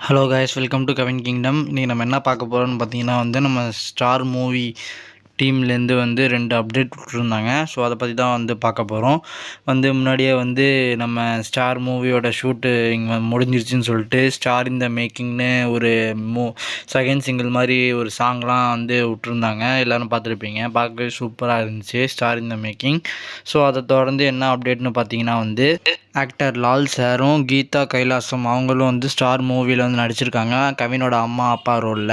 Hello guys, welcome to Kavin kingdom. இன்றைக்கி நம்ம என்ன பார்க்க போகிறோம்னு பார்த்தீங்கன்னா நம்ம ஸ்டார் மூவி டீம்லேருந்து 2 அப்டேட் விட்டுருந்தாங்க. ஸோ அதை பற்றி தான் பார்க்க போகிறோம். முன்னாடியே நம்ம ஸ்டார் மூவியோட ஷூட்டு இங்கே முடிஞ்சிருச்சுன்னு சொல்லிட்டு ஸ்டார் இந்த மேக்கிங்னு ஒரு செகண்ட் சிங்கிள் மாதிரி ஒரு சாங்லாம் விட்டுருந்தாங்க. எல்லோரும் பார்த்துருப்பீங்க. பார்க்கவே சூப்பராக இருந்துச்சு ஸ்டார் இந்த மேக்கிங். ஸோ அதை தொடர்ந்து என்ன அப்டேட்னு பார்த்தீங்கன்னா ஆக்டர் லால் சாரும் கீதா கைலாசம் அவங்களும் ஸ்டார் மூவியில் நடிச்சிருக்காங்க, கவினோட அம்மா அப்பா ரோலில்.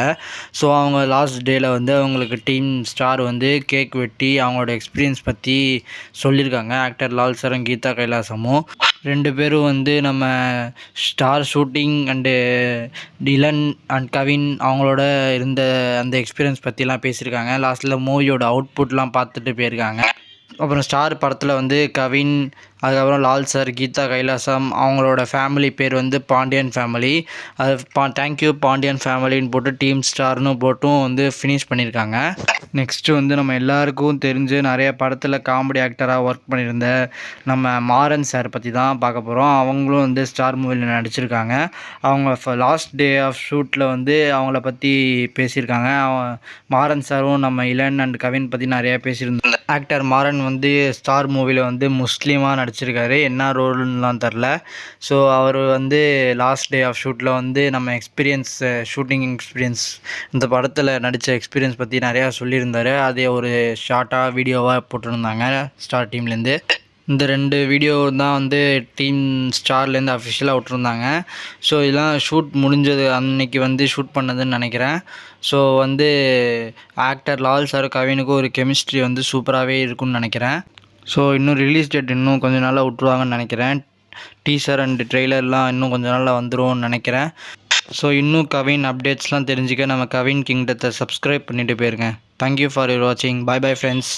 ஸோ அவங்க லாஸ்ட் டேயில் அவங்களுக்கு டீம் ஸ்டார் கேக் வெட்டி அவங்களோட எக்ஸ்பீரியன்ஸ் பற்றி சொல்லியிருக்காங்க. ஆக்டர் லால் சாரும் கீதா கைலாசமும் 2 பேரும் நம்ம star shooting and Dilan and Kavin அவங்களோட இருந்த அந்த எக்ஸ்பீரியன்ஸ் பற்றிலாம் பேசியிருக்காங்க. லாஸ்ட்டில் மூவியோட அவுட்புட்லாம் பார்த்துட்டு போயிருக்காங்க. அப்புறம் ஸ்டார் படத்தில் கவின், அதுக்கப்புறம் லால் சார், கீதா கைலாசம் அவங்களோட ஃபேமிலி பேர் பாண்டியன் ஃபேமிலி. அது தேங்க்யூ பாண்டியன் ஃபேமிலின்னு போட்டு டீம் ஸ்டார்னு போட்டும் ஃபினிஷ் பண்ணியிருக்காங்க. நெக்ஸ்ட்டு நம்ம எல்லாருக்கும் தெரிஞ்சு நிறைய படத்தில் காமெடி ஆக்டராக ஒர்க் பண்ணியிருந்த நம்ம மாறன் சார் பற்றி தான் பார்க்க போகிறோம். அவங்களும் ஸ்டார் மூவியில் நடிச்சிருக்காங்க. அவங்க லாஸ்ட் டே ஆஃப் ஷூட்டில் அவங்கள பற்றி பேசியிருக்காங்க. மாறன் சாரும் நம்ம இளன் அண்ட் கவின் பற்றி நிறையா பேசியிருந்தாங்க. ஆக்டர் மாறன் ஸ்டார் மூவியில் முஸ்லீமாக நடிச்சிருக்காரு. என்ன ரோல்னுலாம் தெரில. ஸோ அவர் லாஸ்ட் டே ஆஃப் ஷூட்டில் நம்ம எக்ஸ்பீரியன்ஸ், ஷூட்டிங் எக்ஸ்பீரியன்ஸ், இந்த படத்தில் நடித்த எக்ஸ்பீரியன்ஸ் பற்றி நிறையா சொல்லியிருந்தார். அதே ஒரு ஷார்ட்டாக வீடியோவாக போட்டிருந்தாங்க ஸ்டார் டீம்லேருந்து. இந்த 2 வீடியோ தான் டீம் ஸ்டார்லேருந்து அஃபிஷியலாக விட்டுருந்தாங்க. ஸோ இதெல்லாம் ஷூட் முடிஞ்சது அன்னைக்கு ஷூட் பண்ணதுன்னு நினைக்கிறேன். ஸோ ஆக்டர் லால் சார் கவினுக்கும் ஒரு கெமிஸ்ட்ரி சூப்பராகவே இருக்குன்னு நினைக்கிறேன். ஸோ இன்னும் ரிலீஸ் டேட் இன்னும் கொஞ்சம் நாளில் விட்ருவாங்கன்னு நினைக்கிறேன். டீசர் அண்ட் ட்ரெய்லர்லாம் இன்னும் கொஞ்சம் நாளில் வந்துரும்னு நினைக்கிறேன். ஸோ இன்னும் கவின் அப்டேட்ஸ்லாம் தெரிஞ்சுக்க நம்ம கவின் கிங்டத்தை சப்ஸ்கிரைப் பண்ணிவிட்டு போயிருங்க. தேங்க்யூ ஃபார் யுவர் வாட்சிங். Bye bye friends.